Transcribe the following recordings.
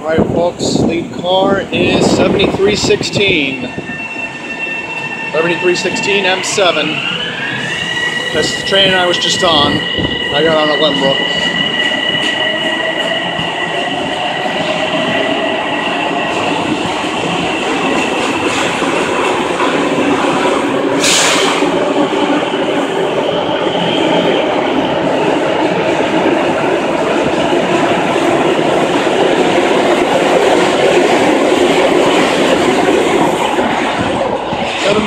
Alright folks, lead car is 7316. 7316 M7. That's the train I was just on. I got on at Lembrook.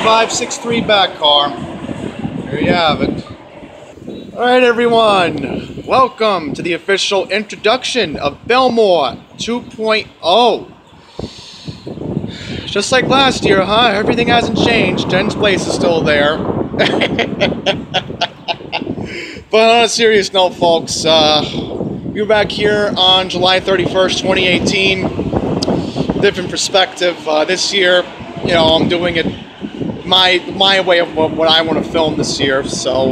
.563 back car. There you have it. Alright everyone, welcome to the official introduction of Bellmore 2.0. Just like last year, huh? Everything hasn't changed. Jen's place is still there. But on a serious note, folks, we were back here on July 31st, 2018. Different perspective. This year, you know, I'm doing it my way of what I want to film this year. So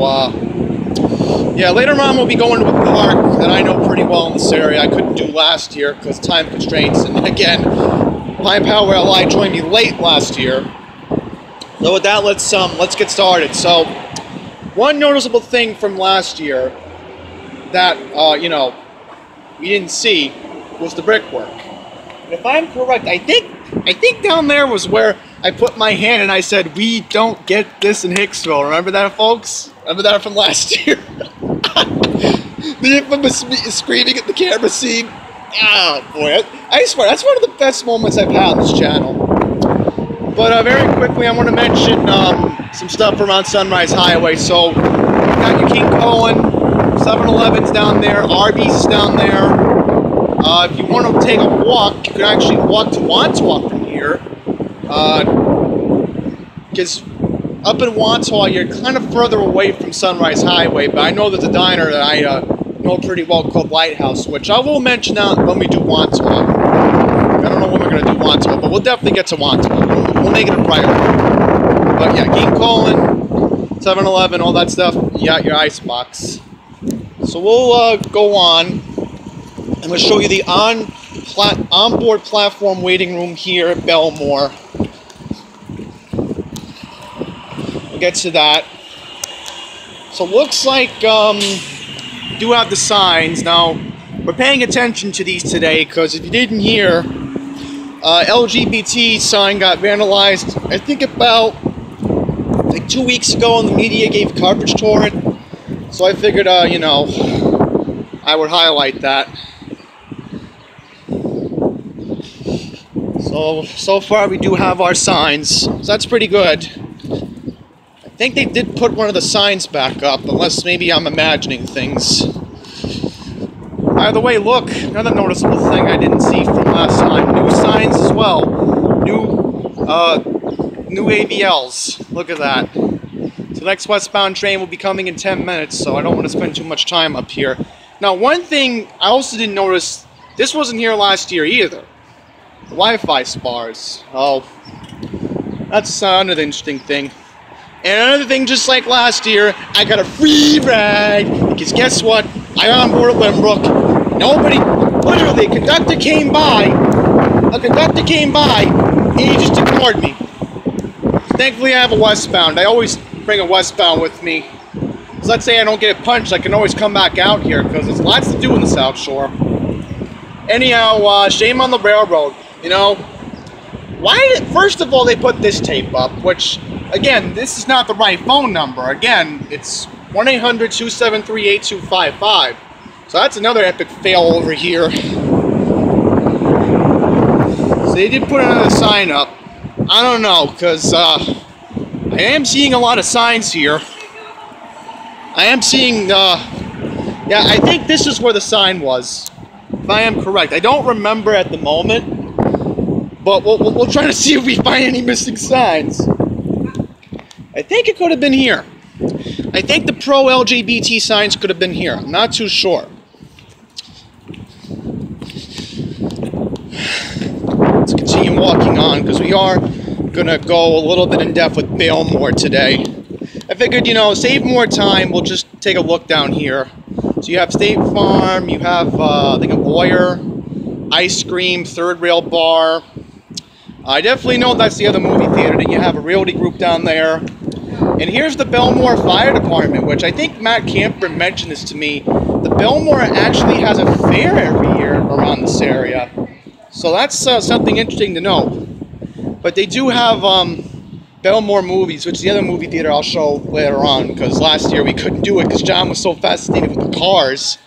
yeah, later on we'll be going to a park that I know pretty well in this area. I couldn't do last year because time constraints, and again, my Power Li joined me late last year. So with that, let's get started. So one noticeable thing from last year that you know, we didn't see was the brickwork. And if I'm correct, I think down there was where I put my hand and I said, "We don't get this in Hicksville." Remember that, folks? Remember that from last year? The infamous screaming at the camera scene. Oh boy, I swear, that's one of the best moments I've had on this channel. But very quickly, I want to mention some stuff around Sunrise Highway. So, you got your King Cullen, 7-Eleven's down there, Arby's is down there. If you want to take a walk, you can actually walk to Wandsworth from here. Because up in Wandsworth, you're kind of further away from Sunrise Highway, but I know there's a diner that I know pretty well called Lighthouse, which I will mention out when we do Wandsworth. I don't know when we're going to do Wandsworth, but we'll definitely get to Wandsworth. We'll make it a priority. But yeah, King Cullen, 7-Eleven, all that stuff, you got your icebox. So we'll go on. I'm going to show you the onboard platform waiting room here at Bellmore. We'll get to that. So looks like we do have the signs. Now, we're paying attention to these today because if you didn't hear, LGBT sign got vandalized, I think about like 2 weeks ago, and the media gave coverage to it. So I figured, you know, I would highlight that. So far we do have our signs, so that's pretty good. I think they did put one of the signs back up, unless maybe I'm imagining things. By the way, look, another noticeable thing I didn't see from last time. New signs as well. New AVLs. Look at that. So the next westbound train will be coming in 10 minutes, so I don't want to spend too much time up here. Now, one thing I also didn't notice, this wasn't here last year either. The Wi-Fi spars. Oh, that's another interesting thing. And another thing, just like last year, I got a free ride. Because guess what? I got on board at Lembrook. Nobody, literally, a conductor came by, and he just ignored me. Thankfully, I have a westbound. I always bring a westbound with me. So let's say I don't get punched, I can always come back out here, because there's lots to do in the South Shore. Anyhow, shame on the railroad. You know, why did, first of all, they put this tape up, which, again, this is not the right phone number. Again, it's 1-800-273-8255. So that's another epic fail over here. So they did put another sign up. I don't know, because I am seeing a lot of signs here. I am seeing, yeah, I think this is where the sign was, if I am correct. I don't remember at the moment. But we'll try to see if we find any missing signs. I think it could have been here. I think the pro-LGBT signs could have been here. I'm not too sure. Let's continue walking on, because we are going to go a little bit in depth with Bellmore today. I figured, you know, save more time, we'll just take a look down here. So you have State Farm, you have, I think, a lawyer, Ice Cream, Third Rail Bar. I definitely know that's the other movie theater. Then you have a realty group down there. And here's the Bellmore Fire Department, which I think Matt Camper mentioned this to me. The Bellmore actually has a fair every year around this area. So that's something interesting to know. But they do have Bellmore Movies, which is the other movie theater I'll show later on, because last year we couldn't do it because John was so fascinated with the cars.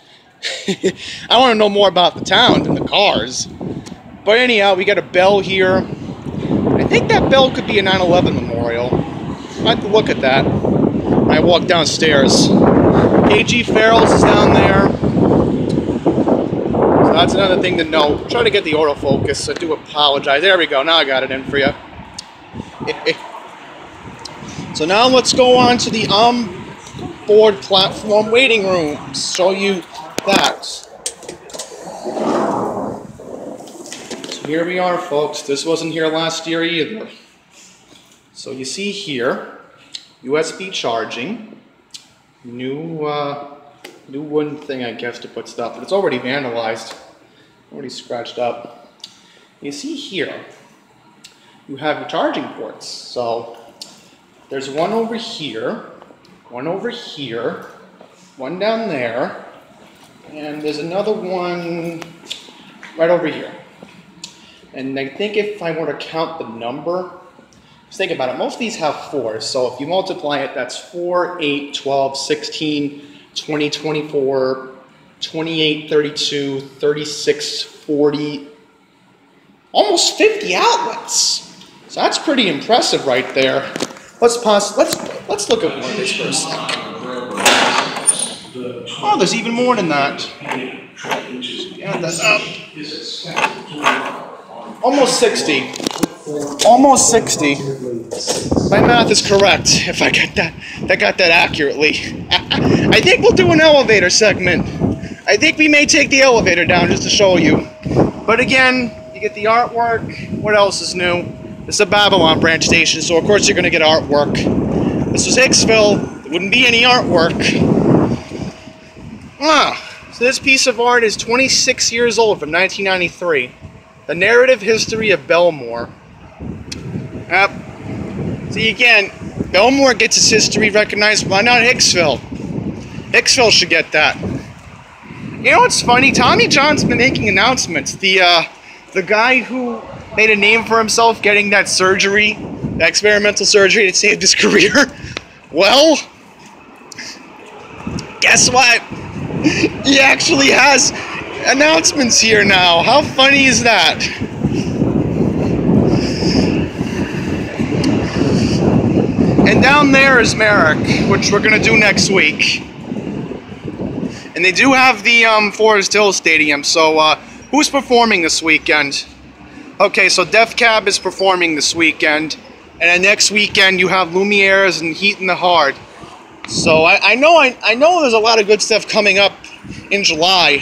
I want to know more about the town than the cars. But anyhow, we got a bell here. I think that bell could be a 9/11 memorial. I have to look at that when I walk downstairs. A.G. Farrell's is down there. So that's another thing to know. Try to get the autofocus. I do apologize. There we go. Now I got it in for you. So now let's go on to the board platform waiting room. Show you that. So here we are, folks. This wasn't here last year either. So you see here, USB charging, new wooden thing, I guess, to put stuff, but it's already vandalized, already scratched up. You see here, you have your charging ports. So there's one over here, one down there, and there's another one right over here. And I think if I were to count the number, just think about it, most of these have 4, so if you multiply it, that's 4, 8, 12, 16, 20, 24, 28, 32, 36, 40, almost 50 outlets. So that's pretty impressive right there. Let's look at one of these for a second. Oh, there's even more than that. Yeah, that's up. Almost 60. Almost 60. My math is correct, if I got that accurately. I think we'll do an elevator segment. I think we may take the elevator down just to show you. But again, you get the artwork. What else is new? This is a Babylon branch station, so of course you're going to get artwork. This was Hicksville. There wouldn't be any artwork. So this piece of art is 26 years old, from 1993. The Narrative History of Bellmore. Yep. See, again, Bellmore gets its history recognized. Why not Hicksville? Hicksville should get that. You know what's funny? Tommy John's been making announcements. The guy who made a name for himself getting that surgery, that experimental surgery that saved his career. Well, guess what? He actually has announcements here now. How funny is that? And down there is Merrick, which we're going to do next week. And they do have the Forest Hill Stadium, so who's performing this weekend? Okay, so Def Cab is performing this weekend, and then next weekend you have Lumiere's and Heat in the Heart. So I know there's a lot of good stuff coming up in July.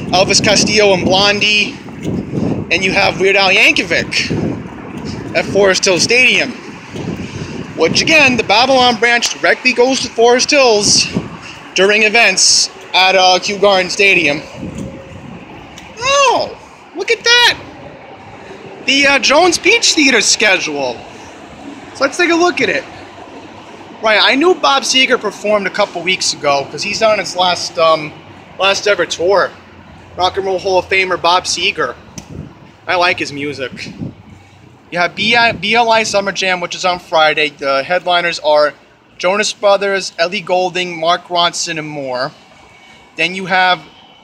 Elvis Castillo and Blondie, and you have Weird Al Yankovic at Forest Hill Stadium. Which again, the Babylon branch directly goes to Forest Hills during events at Kew Garden Stadium. Oh, look at that! The Jones Beach Theater schedule. So let's take a look at it. Right, I knew Bob Seger performed a couple weeks ago because he's on his last ever tour. Rock and Roll Hall of Famer Bob Seger. I like his music. You have BLI Summer Jam, which is on Friday. The headliners are Jonas Brothers, Ellie Goulding, Mark Ronson, and more. Then you have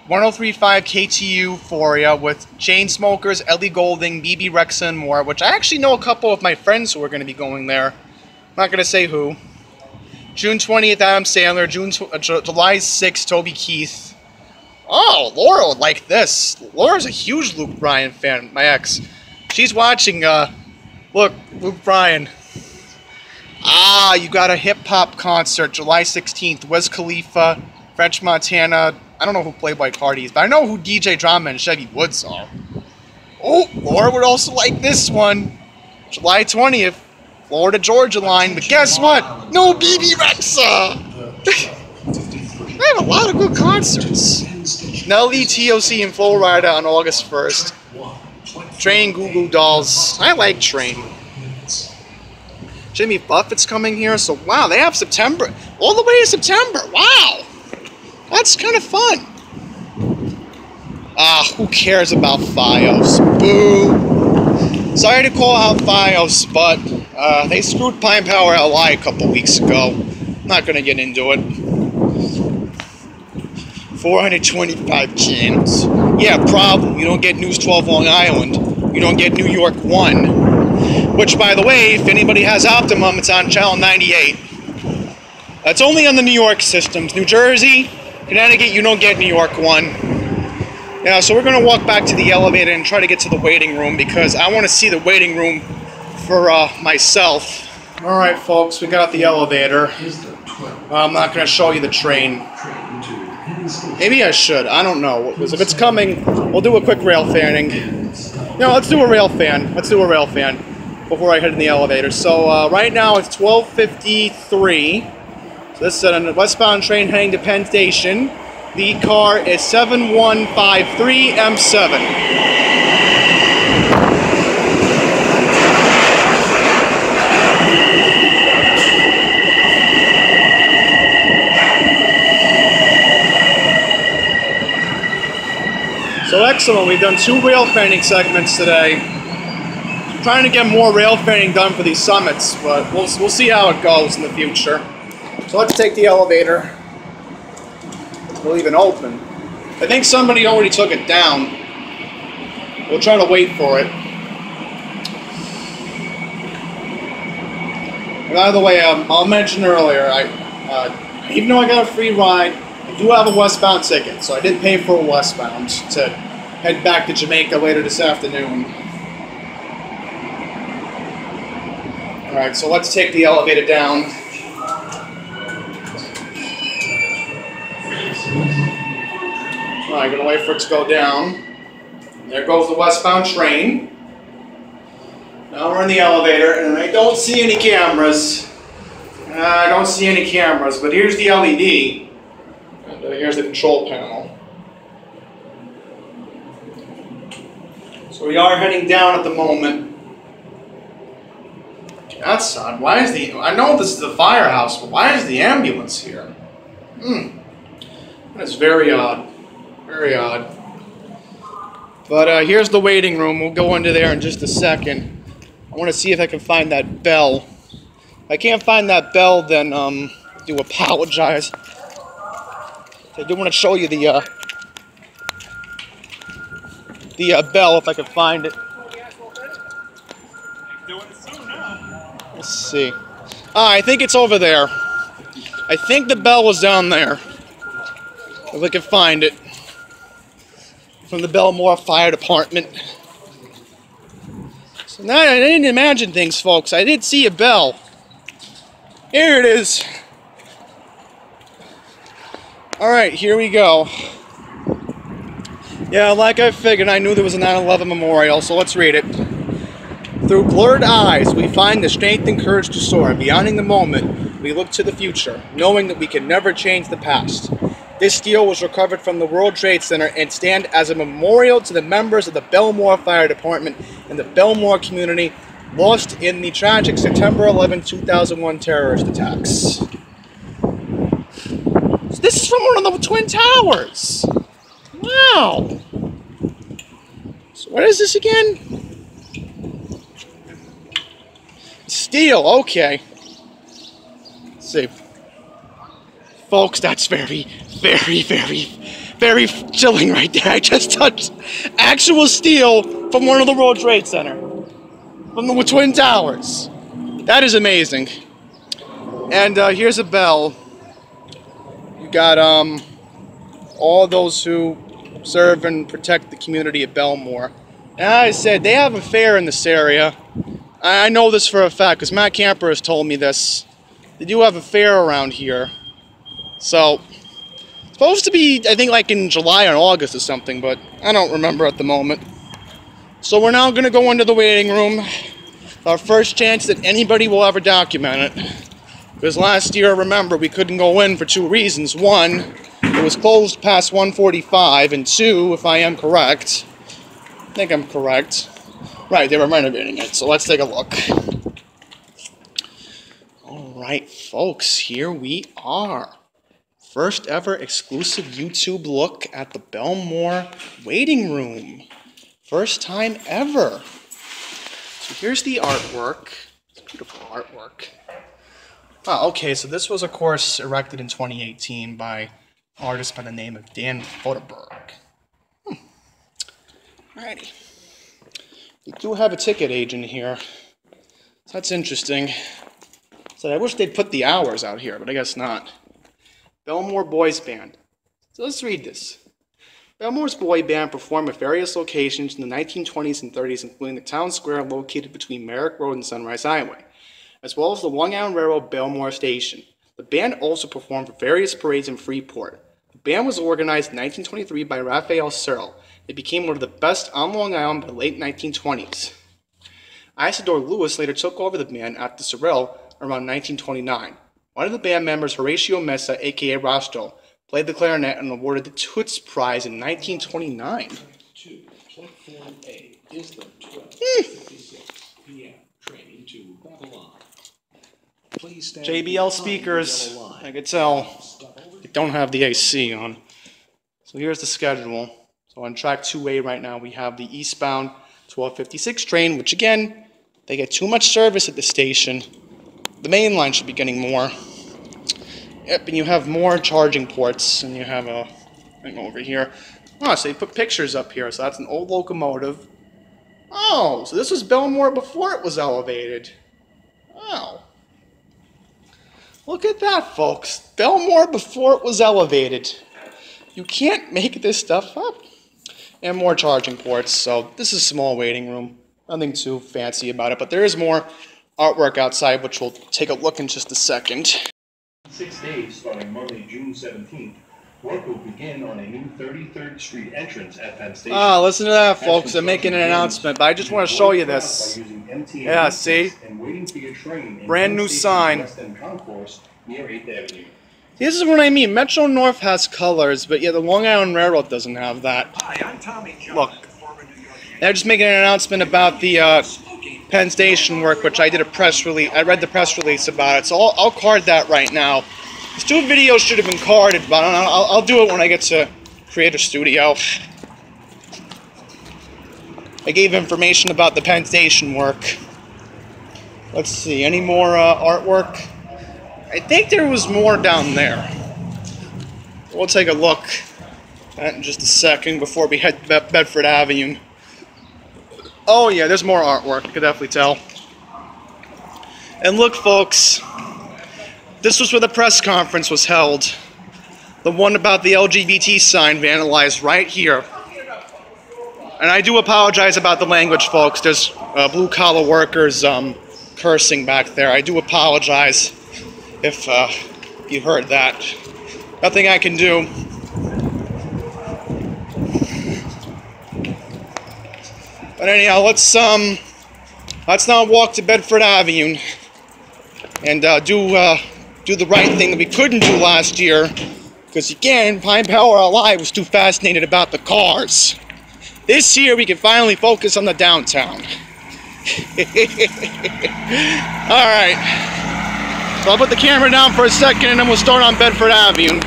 103.5 KTU Euphoria with Chainsmokers, Ellie Goulding, BB Rexa, and more, which I actually know a couple of my friends who are going to be going there. I'm not going to say who. June 20th, Adam Sandler. July 6th, Toby Keith. Oh, Laura would like this. Laura's a huge Luke Bryan fan, my ex. She's watching, look, Luke Bryan. Ah, you got a hip-hop concert, July 16th. Wiz Khalifa, French Montana. I don't know who Playboy Cardi is, but I know who DJ Drama and Chevy Woods are. Oh, Laura would also like this one. July 20th, Florida Georgia line. But guess what? No BB Rexa! They have a lot of good concerts. Nelly TOC in Florida on August 1st. Train Goo Goo Dolls. I like Train. Jimmy Buffett's coming here, so wow, they have September. All the way to September. Wow. That's kind of fun. Who cares about Fios? Boo. Sorry to call out Fios, but they screwed Pine Power LI a couple weeks ago. Not going to get into it. 425 channels. Yeah, problem. You don't get News 12 Long Island. You don't get New York 1. Which, by the way, if anybody has Optimum, it's on channel 98. That's only on the New York systems. New Jersey, Connecticut, you don't get New York 1. Yeah, so we're going to walk back to the elevator and try to get to the waiting room because I want to see the waiting room for myself. Alright, folks, we got the elevator. I'm not going to show you the train. Maybe I should. I don't know. Because if it's coming, we'll do a quick rail fanning. No, let's do a rail fan. Let's do a rail fan before I head in the elevator. So right now it's 12:53. So this is a westbound train heading to Penn Station. The car is 7153 M7. So excellent, we've done 2 rail fanning segments today. I'm trying to get more rail fanning done for these summits, but we'll see how it goes in the future. So let's take the elevator. We'll even open. I think somebody already took it down. We'll try to wait for it. By the way, I'll mention earlier, even though I got a free ride, I do have a westbound ticket, so I did pay for a westbound to head back to Jamaica later this afternoon. Alright, so let's take the elevator down. Alright, gonna wait for it to go down. There goes the westbound train. Now we're in the elevator, and I don't see any cameras. I don't see any cameras, but here's the LED. And here's the control panel. So we are heading down at the moment. Okay, that's odd. Why is I know this is the firehouse, but why is the ambulance here? That's very odd. Very odd. But here's the waiting room. We'll go into there in just a second. I want to see if I can find that bell. If I can't find that bell, then I do apologize. I do want to show you the bell if I can find it. Let's see. I think it's over there. I think the bell was down there. If I can find it. From the Bellmore Fire Department. So now I didn't imagine things, folks. I did see a bell. Here it is. Alright, here we go. Yeah, like I figured, I knew there was a 9/11 memorial, so let's read it. Through blurred eyes, we find the strength and courage to soar. Beyond the moment, we look to the future, knowing that we can never change the past. This steel was recovered from the World Trade Center and stand as a memorial to the members of the Bellmore Fire Department and the Bellmore community lost in the tragic September 11, 2001 terrorist attacks. So this is from one of the Twin Towers. Wow. So what is this again? Steel, okay. Let's see. Folks, that's very, very, very, very chilling right there. I just touched actual steel from one of the World Trade Center. From the Twin Towers. That is amazing. And here's a bell. You got all those who serve and protect the community of Bellmore. And I said, they have a fair in this area. I know this for a fact, because Matt Camper has told me this. They do have a fair around here. So, it's supposed to be, I think, like in July or August or something, but I don't remember at the moment. So we're now going to go into the waiting room. Our first chance that anybody will ever document it. Because last year, remember, we couldn't go in for 2 reasons. One, the was closed past 1:45, and 2, if I am correct, I think I'm correct. Right, they were renovating it, so let's take a look. Alright, folks, here we are. First ever exclusive YouTube look at the Bellmore waiting room. First time ever. So here's the artwork. It's beautiful artwork. Oh, okay, so this was, of course, erected in 2018 by an artist by the name of Dan Foderberg. Alrighty. We do have a ticket agent here. So that's interesting. So I wish they'd put the hours out here, but I guess not. Bellmore Boys Band. So let's read this. Bellmore's boy band performed at various locations in the 1920s and 30s, including the town square located between Merrick Road and Sunrise Highway, as well as the Long Island Railroad Bellmore Station. The band also performed for various parades in Freeport. The band was organized in 1923 by Raphael Searle. It became one of the best on Long Island by the late 1920s. Isidore Lewis later took over the band after Searle around 1929. One of the band members, Horatio Messa, a.k.a. Rosto, played the clarinet and awarded the Toots Prize in 1929. Platform A is the 12:56 p.m. train to Babylon. Please stand JBL speakers, I could tell. They don't have the AC on. So here's the schedule. So on track 2A right now, we have the eastbound 1256 train, which again, they get too much service at the station. The main line should be getting more. Yep, and you have more charging ports, and you have a thing over here. Oh, so they put pictures up here, so that's an old locomotive. Oh, so this was Bellmore before it was elevated. Oh. Look at that, folks. Bellmore before it was elevated. You can't make this stuff up. And more charging ports, so this is a small waiting room. Nothing too fancy about it, but there is more artwork outside, which we'll take a look in just a second. 6 days starting Monday, June 17th. Work will begin on a new 33rd Street entrance at Penn Station. Ah, listen to that, folks. They're making an announcement, but I just want to show you this. Yeah, see? Brand new sign. This is what I mean. Metro North has colors, but yeah, the Long Island Railroad doesn't have that. Hi, I'm Tommy John. Look. They're just making an announcement about the Penn Station work, which I did a press release. I read the press release about it, so I'll card that right now. These 2 videos should have been carded, but I'll do it when I get to Creator Studio. I gave information about the Penn Station work. Let's see, any more artwork? I think there was more down there. We'll take a look at that in just a second before we head to Bedford Avenue. Oh yeah, there's more artwork, I could definitely tell. And look, folks, this was where the press conference was held. The one about the LGBT sign vandalized right here. And I do apologize about the language, folks. There's blue-collar workers cursing back there. I do apologize if you heard that. Nothing I can do. But anyhow, let's now walk to Bedford Avenue and do the right thing that we couldn't do last year, because again, Pine Power Alive was too fascinated about the cars. This year, we can finally focus on the downtown. All right. So I'll put the camera down for a second, and then we'll start on Bedford Avenue.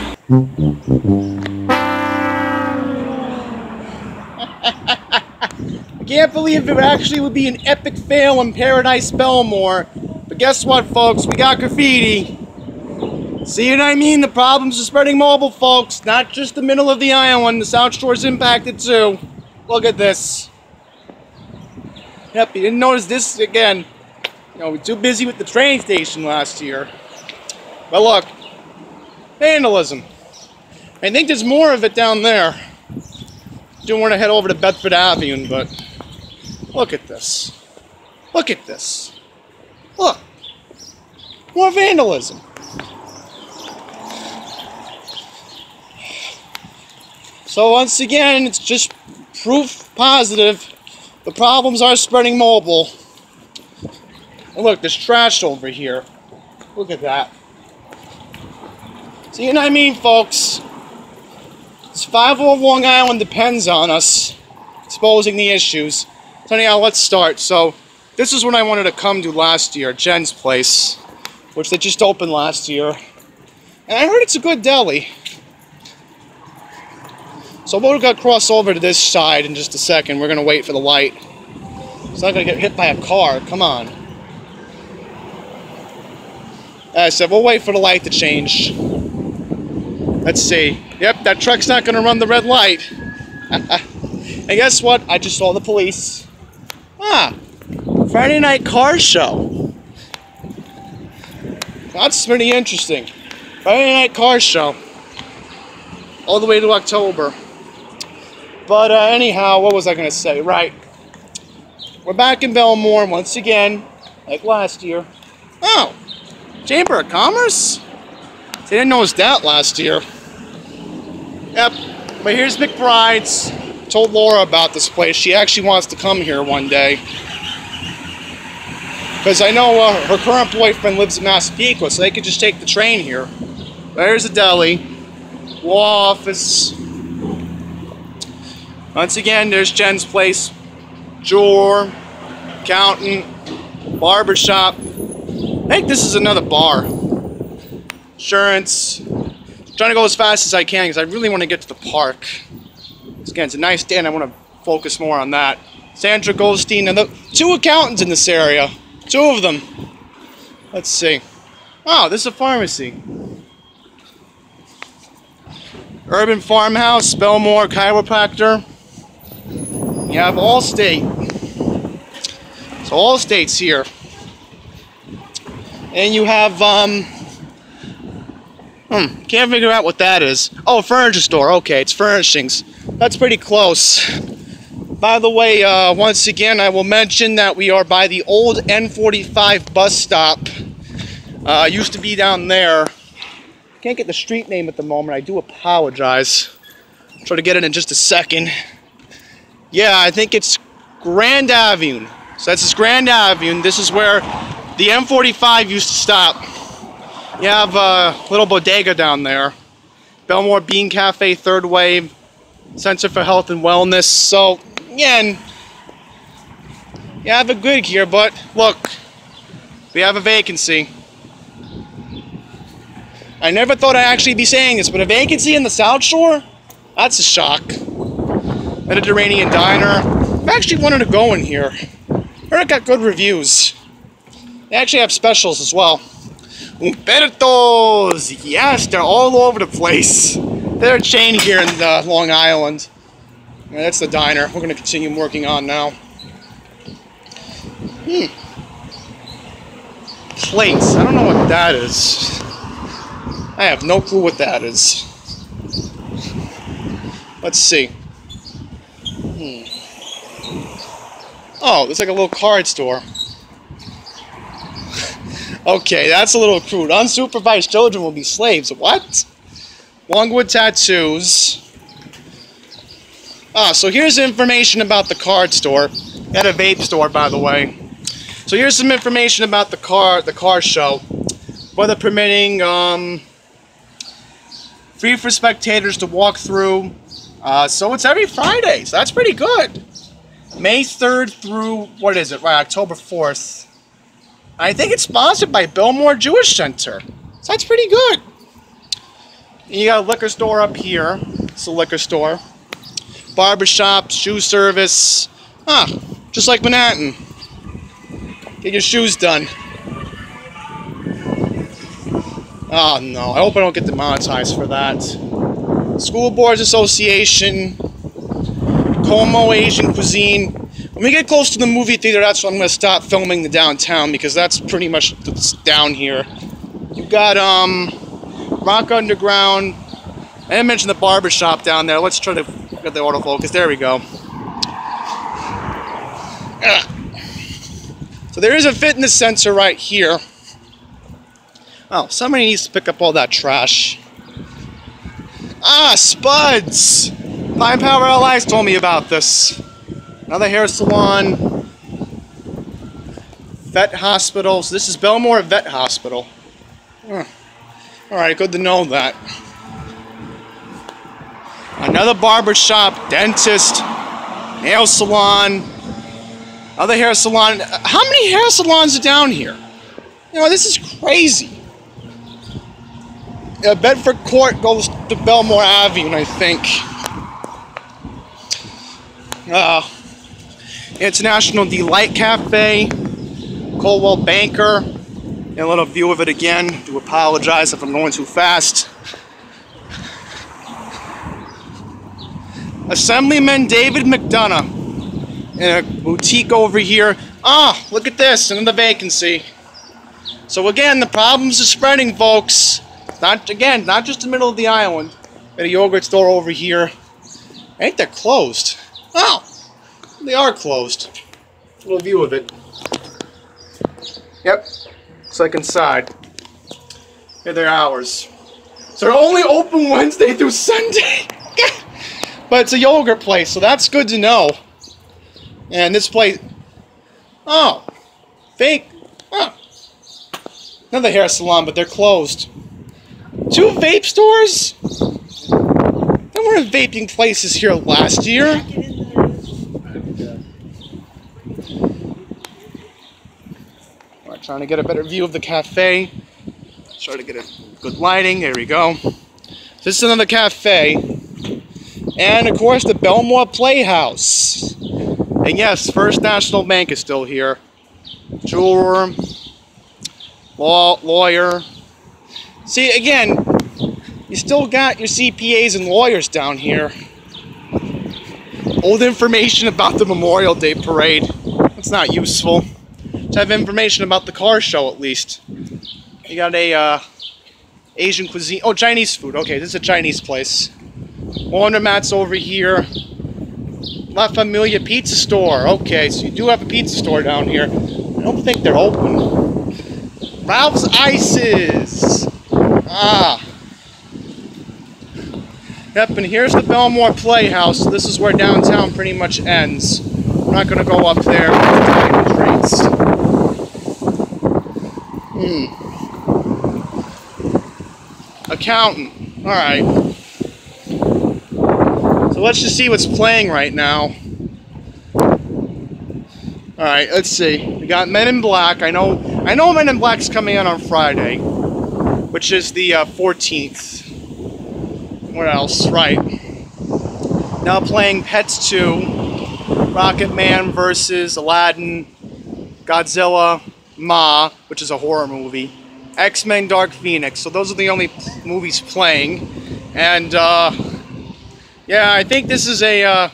I can't believe it actually would be an epic fail in Paradise Bellmore. But guess what, folks? We got graffiti. See what I mean? The problems are spreading mobile, folks. Not just the middle of the island. The South Shore's impacted too. Look at this. Yep, you didn't notice this again. You know, we're too busy with the train station last year. But look, vandalism. I think there's more of it down there. Don't want to head over to Bedford Avenue, but look at this. Look at this. Look. More vandalism. So once again, it's just proof positive. The problems are spreading mobile. And look, there's trash over here. Look at that. See what I mean, folks? Survival of Long Island depends on us exposing the issues. So anyhow, let's start. So this is what I wanted to come to last year, Jen's place, which they just opened last year. And I heard it's a good deli. So we're going to cross over to this side in just a second. We're going to wait for the light. It's not going to get hit by a car. Come on. I said, we'll wait for the light to change. Let's see. Yep, that truck's not going to run the red light. And guess what? I just saw the police. Ah, Friday night car show. That's pretty interesting. Friday night car show. All the way to October. But anyhow, what was I going to say? Right. We're back in Bellmore once again, like last year. Oh, Chamber of Commerce? They didn't notice that last year. Yep, but here's McBride's. Told Laura about this place. She actually wants to come here one day. Because I know her current boyfriend lives in Massapequa, so they could just take the train here. There's a deli. Law office. Once again, there's Jen's place. Jeweler, accountant, barbershop. I think this is another bar. Insurance. I'm trying to go as fast as I can because I really want to get to the park. Again, it's a nice day and I want to focus more on that. Sandra Goldstein and the 2 accountants in this area. 2 of them. Let's see. Oh, this is a pharmacy. Urban Farmhouse, Bellmore Chiropractor. You have Allstate. So Allstate's here. And you have, can't figure out what that is. Oh, furniture store. Okay, it's furnishings. That's pretty close. By the way, once again, I will mention that we are by the old N45 bus stop. Used to be down there. Can't get the street name at the moment. I do apologize. I'll try to get it in just a second. Yeah, I think it's Grand Avenue. So that's Grand Avenue. This is where the M45 used to stop. You have a little bodega down there. Bellmore Bean Cafe, Third Wave, Center for Health and Wellness. So, again, you have a good here, but look, we have a vacancy. I never thought I'd actually be saying this, but a vacancy in the South Shore? That's a shock. Mediterranean Diner. I actually wanted to go in here. Heard it got good reviews. They actually have specials as well. Umberto's! Yes, they're all over the place. They're a chain here in Long Island. Yeah, that's the diner. We're going to continue working on now. Place. I don't know what that is. I have no clue what that is. Let's see. Oh, there's like a little card store. Okay, that's a little crude. Unsupervised children will be slaves. What? Longwood Tattoos. Ah, so here's information about the card store. At a vape store, by the way. So here's some information about the car show. Weather permitting, free for spectators to walk through. So it's every Friday, so that's pretty good. May 3rd through, what is it, right, October 4th. I think it's sponsored by Bellmore Jewish Center. So that's pretty good. You got a liquor store up here. It's a liquor store. Barbershop, shoe service. Just like Manhattan. Get your shoes done. Oh no, I hope I don't get demonetized for that. School Boards Association. Como Asian Cuisine. When we get close to the movie theater, that's when I'm going to stop filming the downtown, because that's pretty much what's down here. You got Rock Underground. I didn't mention the barbershop down there. Let's try to get the autofocus. There we go. So there is a fitness center right here. Oh, somebody needs to pick up all that trash. Ah, Spuds! Pine Power Allies told me about this. Another hair salon. Vet hospital. So this is Bellmore Vet Hospital. Alright, good to know that. Another barber shop, dentist, nail salon, other hair salon. How many hair salons are down here? You know, this is crazy. Bedford Court goes to Bellmore Avenue, I think. International Delight Cafe, Coldwell Banker. And a little view of it again. Do apologize if I'm going too fast. Assemblyman David McDonough. In a boutique over here. Ah, look at this, another vacancy. So again, the problems are spreading, folks. Not just the middle of the island. Got a yogurt store over here. I think they're closed. Oh, they are closed. A little view of it. Yep, looks like inside. Here are their hours. So they're only open Wednesday through Sunday. But it's a yogurt place, so that's good to know. And this place, oh, fake, oh. Another hair salon, but they're closed. 2 vape stores? There weren't vaping places here last year. We're trying to get a better view of the cafe. Try to get a good lighting. There we go. This is another cafe. And of course the Bellmore Playhouse. And yes, First National Bank is still here. Jeweler, lawyer. See, again, you still got your CPAs and lawyers down here. Old information about the Memorial Day parade. That's not useful. To have information about the car show, at least. You got a Asian cuisine. Oh, Chinese food. Okay, this is a Chinese place. Laundromats over here. La Familia Pizza Store. Okay, so you do have a pizza store down here. I don't think they're open. Ralph's Ices. Ah. Yep, and here's the Bellmore Playhouse. So this is where downtown pretty much ends. I'm not going to go up there. Accountant. Alright. So let's just see what's playing right now. Alright, let's see. We got Men in Black. I know Men in Black's coming out on Friday, which is the 14th. What else? Right. Now playing Pets 2, Rocket Man versus Aladdin, Godzilla, Ma, which is a horror movie, X-Men Dark Phoenix. So those are the only movies playing. And yeah, I think this is a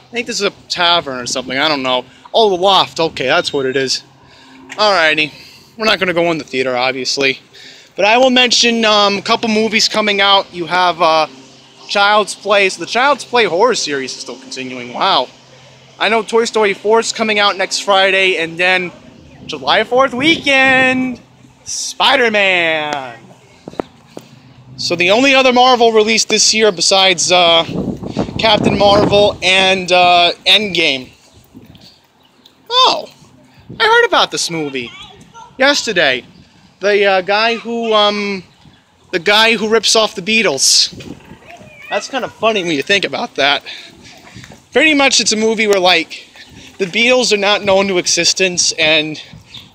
tavern or something. I don't know. Oh, the Loft. Okay, that's what it is. Alrighty. We're not going to go in the theater, obviously. But I will mention a couple movies coming out. You have Child's Play. So the Child's Play horror series is still continuing. Wow. I know Toy Story 4 is coming out next Friday. And then July 4th weekend, Spider-Man. So the only other Marvel release this year besides Captain Marvel and Endgame. Oh, I heard about this movie yesterday. The guy who rips off the Beatles. That's kind of funny when you think about that. Pretty much, it's a movie where like the Beatles are not known to existence, and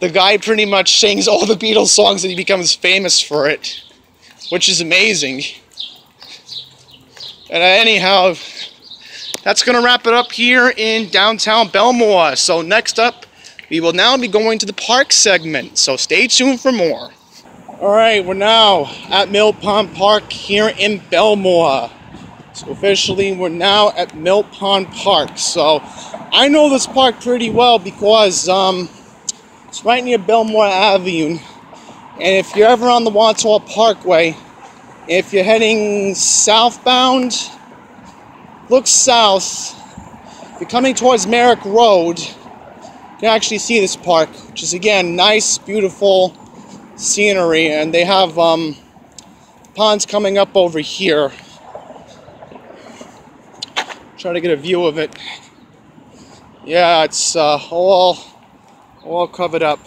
the guy pretty much sings all the Beatles songs and he becomes famous for it, which is amazing. And anyhow, that's going to wrap it up here in downtown Bellmore. So next up, we will now be going to the park segment. So stay tuned for more. Alright, we're now at Mill Pond Park here in Bellmore. So officially, we're now at Mill Pond Park. So I know this park pretty well because it's right near Bellmore Avenue. And if you're ever on the Wadsworth Parkway, if you're heading southbound, look south. If you're coming towards Merrick Road, you can actually see this park, which is again nice, beautiful scenery, and they have ponds coming up over here. Try to get a view of it. Yeah, it's all covered up.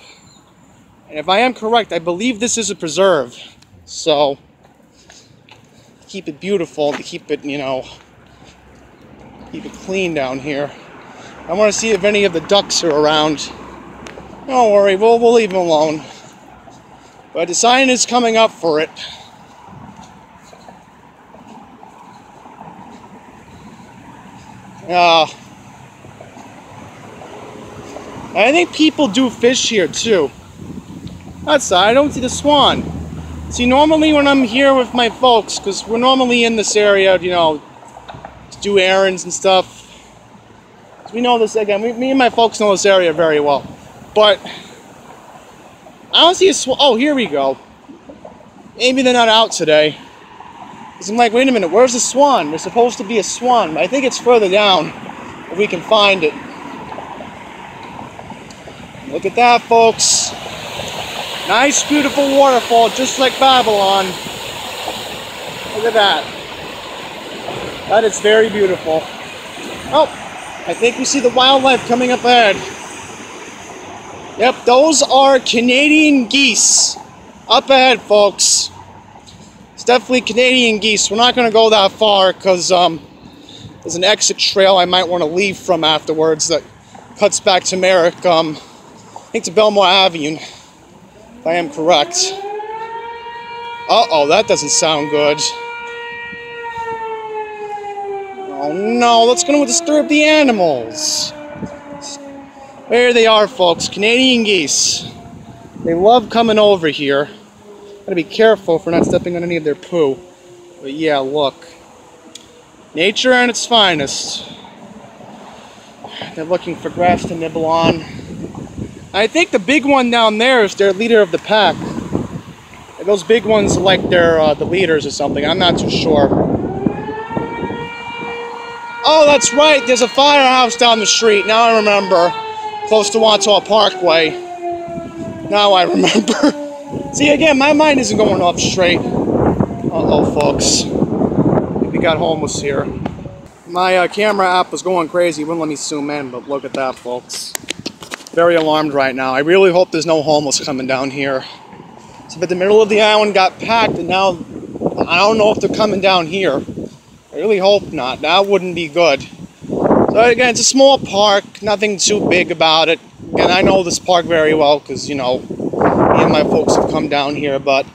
And if I am correct, I believe this is a preserve. So keep it beautiful, to keep it, you know, Keep it clean down here. I want to see if any of the ducks are around. Don't worry, we'll leave them alone. But the sign is coming up for it. I think people do fish here too. Outside, I don't see the swan. See, normally when I'm here with my folks, because we're normally in this area, you know, to do errands and stuff. We know this, again, me and my folks know this area very well. But I don't see a swan. Oh, here we go. Maybe they're not out today. Because I'm like, wait a minute, where's the swan? There's supposed to be a swan. I think it's further down, if we can find it. Look at that, folks. Nice, beautiful waterfall, just like Babylon. Look at that. That is very beautiful. Oh, I think we see the wildlife coming up ahead. Yep, those are Canadian geese. Up ahead, folks. It's definitely Canadian geese. We're not going to go that far because there's an exit trail I might want to leave from afterwards that cuts back to Merrick. I think to Bellmore Avenue, if I am correct. Uh-oh, that doesn't sound good. Oh no, that's going to disturb the animals. There they are, folks, Canadian geese. They love coming over here. Gotta be careful for not stepping on any of their poo. But yeah, look. Nature at its finest. They're looking for grass to nibble on. I think the big one down there is their leader of the pack. Those big ones are like they're the leaders or something. I'm not too sure. Oh, that's right. There's a firehouse down the street. Now I remember. Close to Wantaw Parkway. Now I remember. See, again, my mind isn't going off straight. Uh-oh, folks. We got homeless here. My camera app was going crazy. It wouldn't let me zoom in, but look at that, folks. Very alarmed right now. I really hope there's no homeless coming down here. So, but the middle of the island got packed, and now I don't know if they're coming down here. I really hope not. That wouldn't be good. So again, it's a small park. Nothing too big about it. Again, I know this park very well because, you know, me and my folks have come down here. But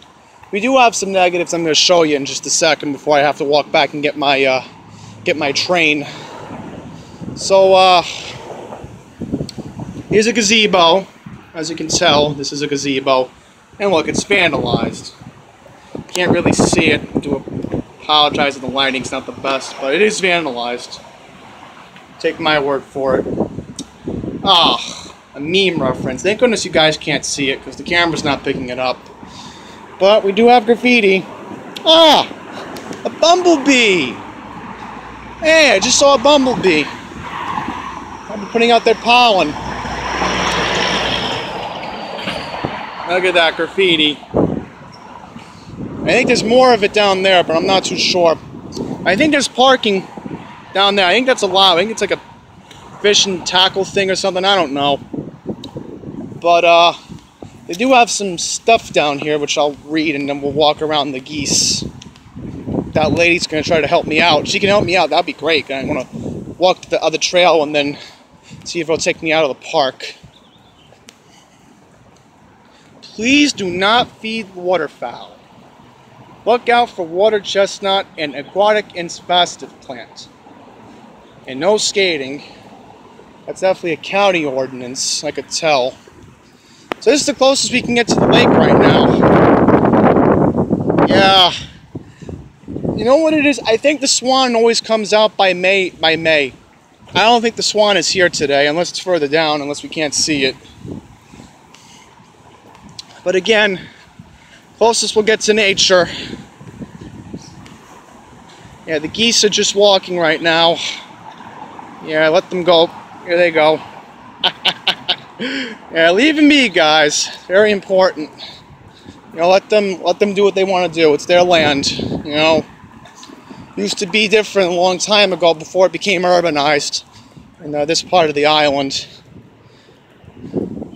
we do have some negatives I'm going to show you in just a second before I have to walk back and get my train. So, here's a gazebo. As you can tell, this is a gazebo. And look, it's vandalized. Can't really see it. I do apologize if the lighting's not the best, but it is vandalized. Take my word for it. Ah, a meme reference. Thank goodness you guys can't see it because the camera's not picking it up. But we do have graffiti. Ah, a bumblebee. Hey, I just saw a bumblebee. I'll be putting out their pollen. Look at that graffiti. I think there's more of it down there, but I'm not too sure. I think there's parking down there. I think that's allowed. I think it's like a fish and tackle thing or something. I don't know. But they do have some stuff down here, which I'll read, and then we'll walk around the geese. That lady's going to try to help me out. She can help me out. That'd be great. I want to walk to the other trail and then see if it'll take me out of the park. Please do not feed waterfowl. Look out for water chestnut and aquatic invasive plant. And no skating. That's definitely a county ordinance, I could tell. So this is the closest we can get to the lake right now. Yeah. You know what it is? I think the swan always comes out by May. I don't think the swan is here today, unless it's further down, unless we can't see it. But again, closest we'll get to nature. Yeah, the geese are just walking right now. Yeah, let them go. Here they go. Yeah, leave them be, guys. Very important. You know, let them do what they want to do. It's their land. You know, used to be different a long time ago before it became urbanized in this part of the island.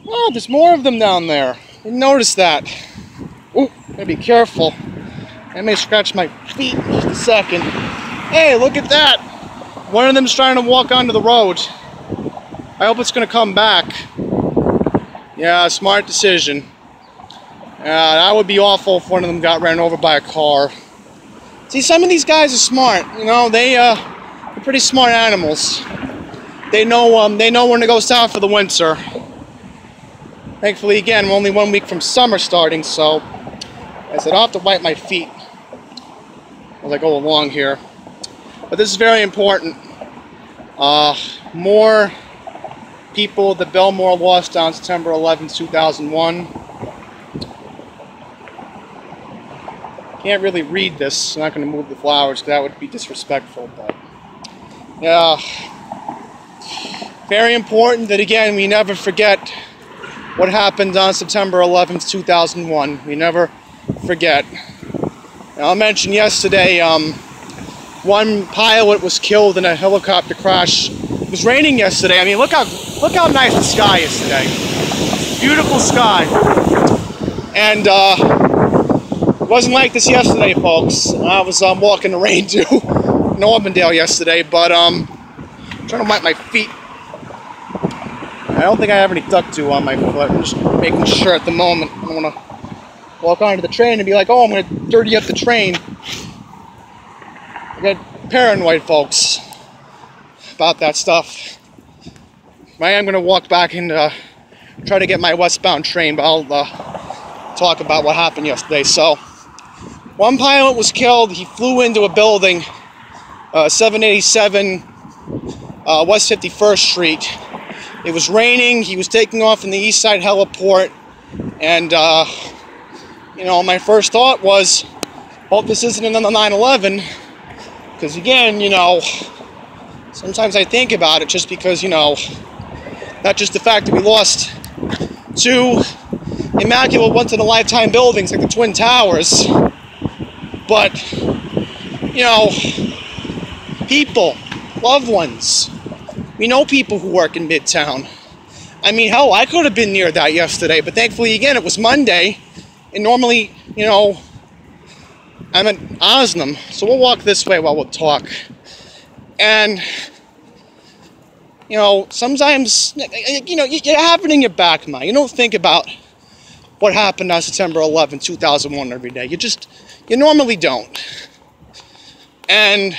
Oh, there's more of them down there. Didn't notice that. Oh, gotta be careful. I may scratch my feet in just a second. Hey, look at that. One of them's trying to walk onto the road. I hope it's going to come back. Yeah, smart decision. That would be awful if one of them got ran over by a car. See, some of these guys are smart. You know, they're pretty smart animals. They know when to go south for the winter. Thankfully, again, we're only 1 week from summer starting, so I said I'll have to wipe my feet as I go along here. But this is very important. More people that Bellmore lost on September 11th, 2001. Can't really read this. I'm not going to move the flowers because that would be disrespectful. But yeah, very important that, again, we never forget what happened on September 11th, 2001. We never forget. Now, I'll mention yesterday, one pilot was killed in a helicopter crash. It was raining yesterday. I mean, look how nice the sky is today. Beautiful sky. And it wasn't like this yesterday, folks. I was walking the rain too in Auburndale yesterday, but I'm trying to wipe my feet. I don't think I have any duck dew on my foot. I'm just making sure at the moment. I don't want to walk onto the train and be like, oh, I'm going to dirty up the train. I get paranoid, folks, about that stuff. I am going to walk back and try to get my westbound train, but I'll talk about what happened yesterday. So, one pilot was killed. He flew into a building, 787 West 51st Street. It was raining. He was taking off from the east side heliport. And, you know, my first thought was, hope this isn't another 9/11. Because, again, you know, sometimes I think about it just because, you know, not just the fact that we lost two immaculate once-in-a-lifetime buildings like the Twin Towers, but, you know, people, loved ones. We know people who work in Midtown. I mean, hell, I could have been near that yesterday, but thankfully, again, it was Monday, and normally, you know, I'm at Osnum, so we'll walk this way while we'll talk. And, you know, sometimes, you know, you have it in your back mind. You don't think about what happened on September 11, 2001 every day. You normally don't. And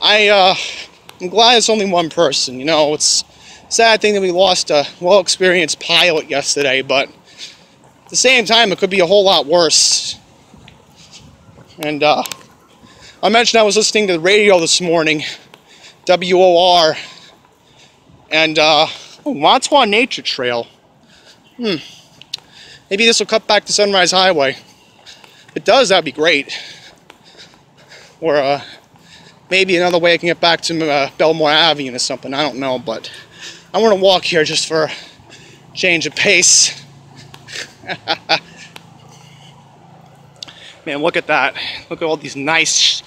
I'm glad it's only one person. You know, it's a sad thing that we lost a well-experienced pilot yesterday, but at the same time, it could be a whole lot worse. And I mentioned I was listening to the radio this morning, WOR, and Montauk Nature Trail. Maybe this will cut back to Sunrise Highway. If it does, that'd be great. Or maybe another way I can get back to Bellmore Avenue or something. I don't know, but I want to walk here just for a change of pace. Man, look at that. Look at all these nice...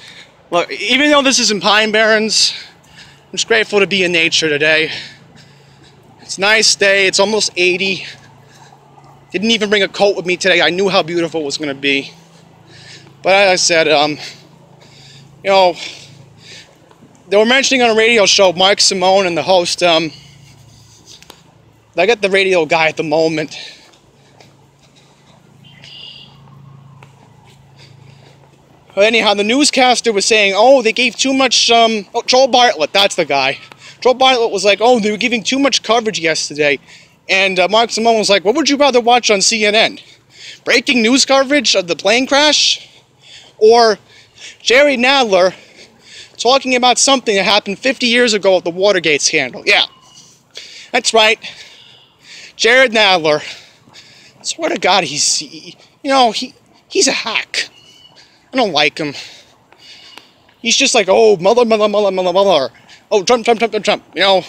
Look, even though this isn't Pine Barrens, I'm just grateful to be in nature today. It's a nice day. It's almost 80. Didn't even bring a coat with me today. I knew how beautiful it was going to be. But as I said, you know, they were mentioning on a radio show, Mark Simone and the host, I got the radio guy at the moment. But anyhow, the newscaster was saying, oh, they gave too much, Joel Bartlett, that's the guy. Joel Bartlett was like, oh, they were giving too much coverage yesterday. And Mark Simone was like, what would you rather watch on CNN? Breaking news coverage of the plane crash? Or Jerry Nadler talking about something that happened 50 years ago at the Watergate scandal? Yeah, that's right. Jared Nadler. I swear to God, he's a hack. I don't like him. He's just like, oh, mother. Oh, Trump. You know,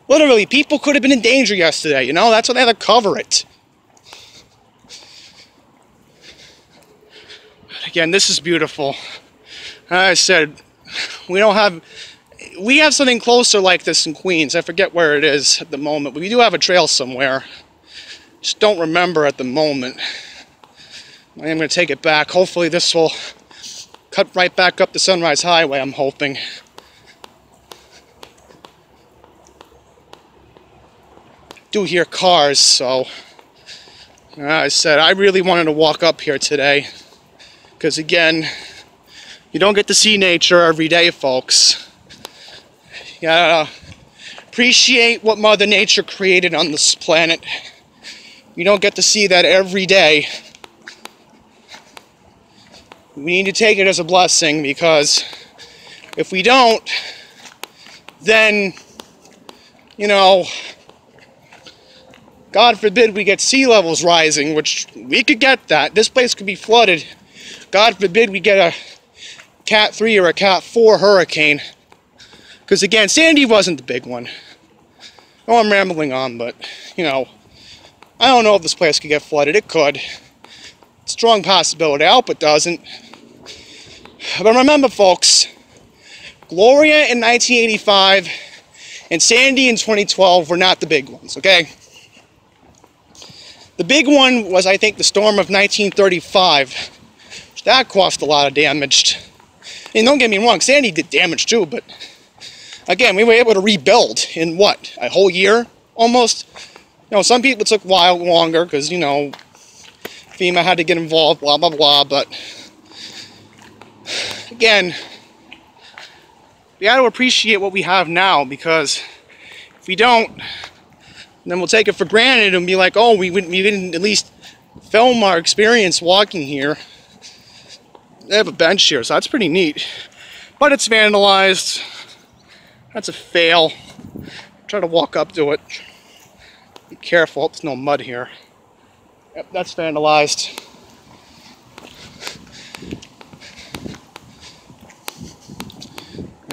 literally, people could have been in danger yesterday. You know, that's why they had to cover it. Again, this is beautiful. As I said, we have something closer like this in Queens. I forget where it is at the moment, but we do have a trail somewhere. Just don't remember at the moment. I am going to take it back. Hopefully this will cut right back up the Sunrise Highway, I'm hoping. Do hear cars, so I said I really wanted to walk up here today, because again, you don't get to see nature every day, folks. You gotta appreciate what Mother Nature created on this planet. You don't get to see that every day. We need to take it as a blessing, because if we don't, then, you know, God forbid we get sea levels rising, which we could get that. This place could be flooded. God forbid we get a Cat 3 or a Cat 4 hurricane. Because again, Sandy wasn't the big one. Oh, I'm rambling on, but, you know, I don't know if this place could get flooded. It could. Strong possibility. I hope it doesn't. But remember, folks, Gloria in 1985 and Sandy in 2012 were not the big ones, okay? The big one was, I think, the storm of 1935. That caused a lot of damage. And don't get me wrong, Sandy did damage too, but again, we were able to rebuild in what, a whole year almost? You know, some people took a while longer because, you know, FEMA had to get involved, blah, blah, blah, but again, we got to appreciate what we have now, because if we don't, then we'll take it for granted and be like, oh, we didn't at least film our experience walking here. They have a bench here, so that's pretty neat. But it's vandalized. That's a fail. Try to walk up to it. Be careful, there's no mud here. Yep, that's vandalized.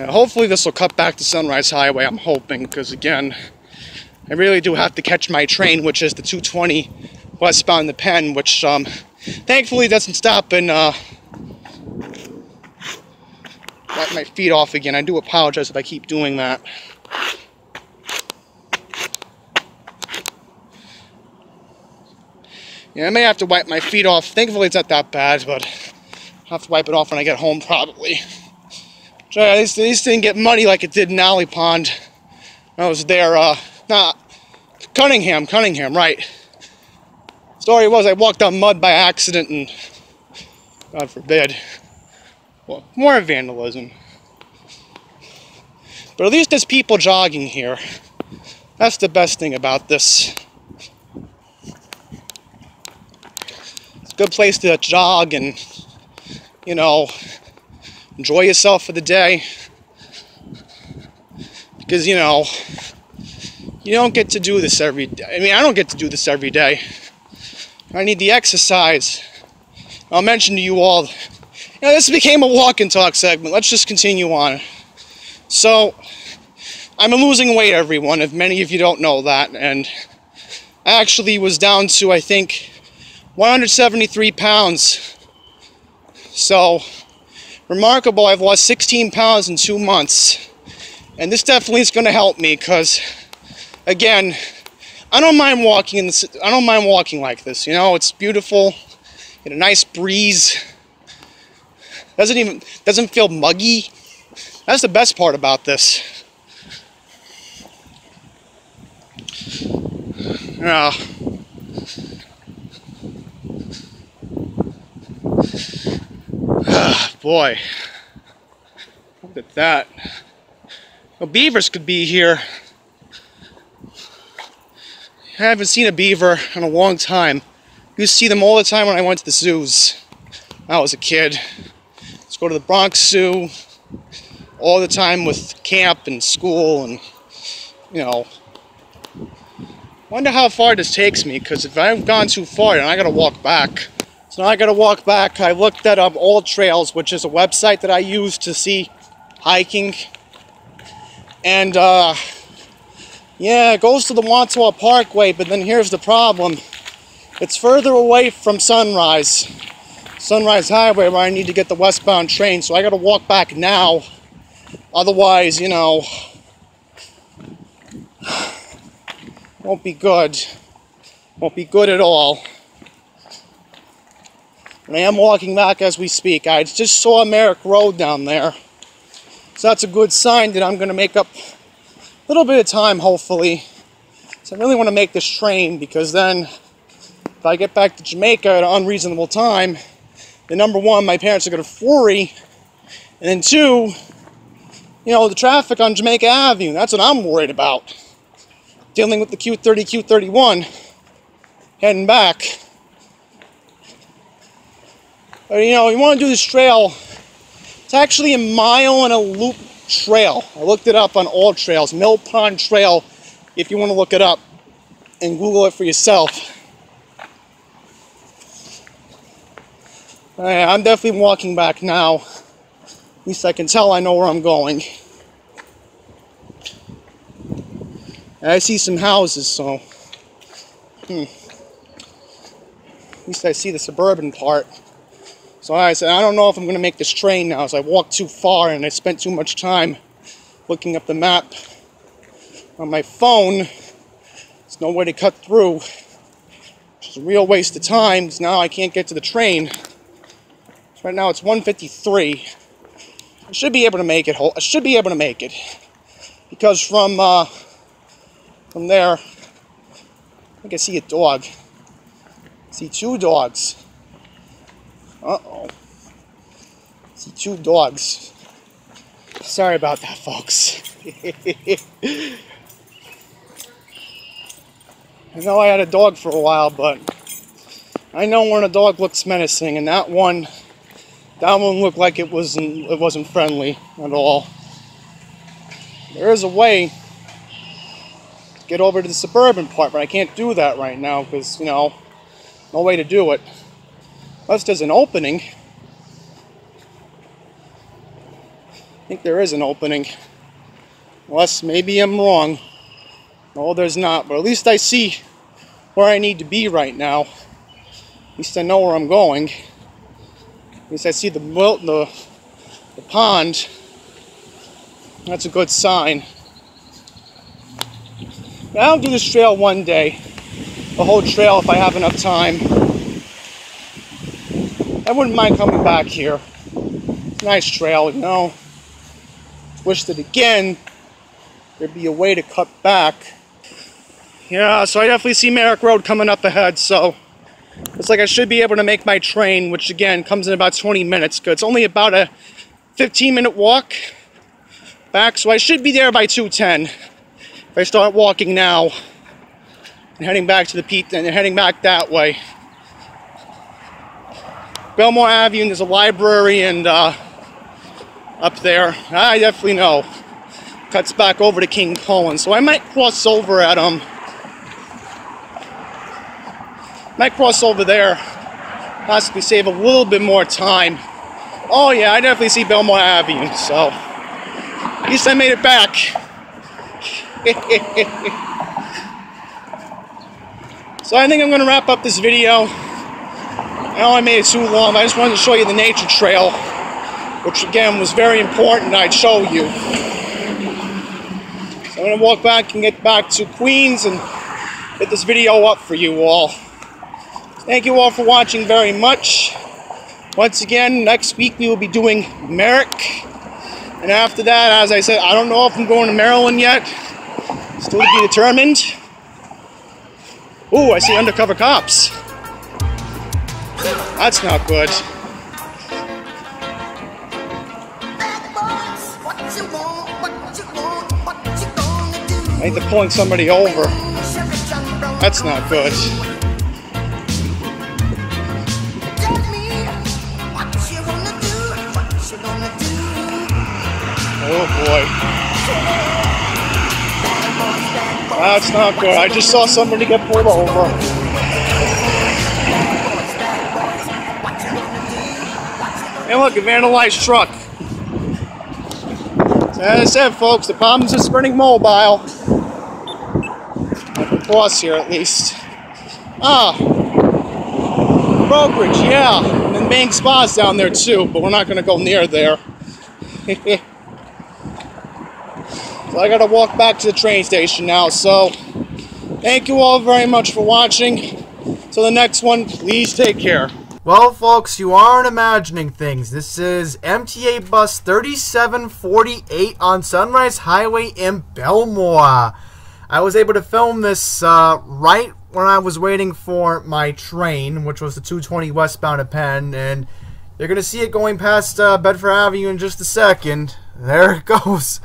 Hopefully this will cut back to Sunrise Highway, I'm hoping, because again, I really do have to catch my train, which is the 220 westbound to Penn, which thankfully doesn't stop and wipe my feet off again. I do apologize if I keep doing that. Yeah, I may have to wipe my feet off. Thankfully it's not that bad, but I'll have to wipe it off when I get home probably. So at least didn't get muddy like it did in Alley Pond. I was there, Cunningham, right. Story was I walked on mud by accident and, God forbid, well, more vandalism. But at least there's people jogging here. That's the best thing about this. It's a good place to jog and, you know, enjoy yourself for the day. Because, you know, you don't get to do this every day. I mean, I don't get to do this every day. I need the exercise. I'll mention to you all, you know, this became a walk and talk segment. Let's just continue on. So, I'm losing weight, everyone, if many of you don't know that. And I actually was down to, I think, 173 pounds. So, remarkable, I've lost 16 pounds in 2 months. And this definitely is going to help me, because, again, I don't mind walking in this. I don't mind walking like this. You know, it's beautiful. Get a nice breeze. Doesn't feel muggy. That's the best part about this. Boy, look at that. Well, beavers could be here. I haven't seen a beaver in a long time. Used to see them all the time when I went to the zoos. When I was a kid. Let's go to the Bronx Zoo all the time with camp and school, and, you know. Wonder how far this takes me, because if I've gone too far, then I gotta walk back. So now I gotta walk back. I looked at All Trails, which is a website that I use to see hiking. And, yeah, it goes to the Montauk Parkway, but then here's the problem. It's further away from Sunrise Highway, where I need to get the westbound train, so I gotta walk back now. Otherwise, you know, won't be good. Won't be good at all. And I am walking back as we speak. I just saw Merrick Road down there. So that's a good sign that I'm going to make up a little bit of time, hopefully. So I really want to make this train, because then if I get back to Jamaica at an unreasonable time, then number one, my parents are going to worry. And then two, you know, the traffic on Jamaica Avenue, that's what I'm worried about. Dealing with the Q30, Q31, heading back. But, you know, you want to do this trail. It's actually a mile and a loop trail. I looked it up on all trails. Mill Pond Trail, if you want to look it up and Google it for yourself. I'm definitely walking back now. At least I can tell I know where I'm going. And I see some houses, so at least I see the suburban part. So I said, I don't know if I'm going to make this train now, as I walked too far and I spent too much time looking up the map on my phone. There's no way to cut through, which is a real waste of time, because now I can't get to the train. So right now it's 1:53. I should be able to make it. I should be able to make it, because from there, I think I see a dog. I see two dogs. Uh-oh. I see two dogs. Sorry about that, folks. I know I had a dog for a while, but I know when a dog looks menacing, and that one looked like it wasn't friendly at all. There is a way to get over to the suburban part, but I can't do that right now because, you know, no way to do it. Unless there's an opening. I think there is an opening. Unless maybe I'm wrong. No, there's not. But at least I see where I need to be right now. At least I know where I'm going. At least I see the pond. That's a good sign. I'll do this trail one day. The whole trail if I have enough time. I wouldn't mind coming back here. It's a nice trail, you know. Wish that again there'd be a way to cut back. Yeah, so I definitely see Merrick Road coming up ahead, so it's like I should be able to make my train, which again comes in about 20 minutes. Cause it's only about a 15-minute walk back, so I should be there by 2:10 if I start walking now and heading back to the Pete and heading back that way. Bellmore Avenue, there's a library and up there. I definitely know. Cuts back over to King Cullen, so I might cross over at might cross over there, possibly save a little bit more time. Oh yeah, I definitely see Bellmore Avenue, so at least I made it back. So I think I'm going to wrap up this video. I know I made it too long. I just wanted to show you the nature trail, which again was very important I'd show you. So I'm going to walk back and get back to Queens and get this video up for you all. Thank you all for watching very much. Once again, next week we will be doing Merrick. And after that, as I said, I don't know if I'm going to Maryland yet. Still to be determined. Ooh, I see undercover cops. That's not good. I think they're pulling somebody over. That's not good. Oh boy. That's not good. I just saw somebody get pulled over. Hey look, a vandalized truck. So as I said, folks, the problems are spreading mobile. Like the boss here, at least. Ah, brokerage, yeah. And then Bank Spa's down there too, but we're not going to go near there. So I got to walk back to the train station now. So thank you all very much for watching. Till the next one, please take care. Well, folks, you aren't imagining things. This is MTA bus 3748 on Sunrise Highway in Bellmore. I was able to film this right when I was waiting for my train, which was the 220 westbound to Penn, and you're going to see it going past Bedford Avenue in just a second. There it goes.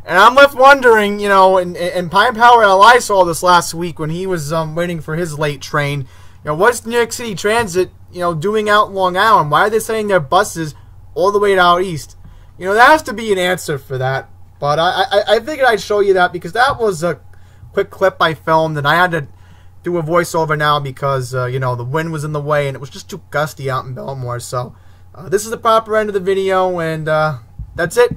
And I'm left wondering, you know, and Pine Power and I saw this last week when he was waiting for his late train. You know, what's New York City Transit, you know, doing out in Long Island? Why are they sending their buses all the way out east? You know, there has to be an answer for that. But I figured I'd show you that because that was a quick clip I filmed, and I had to do a voiceover now because, you know, the wind was in the way and it was just too gusty out in Bellmore. So this is the proper end of the video, and that's it.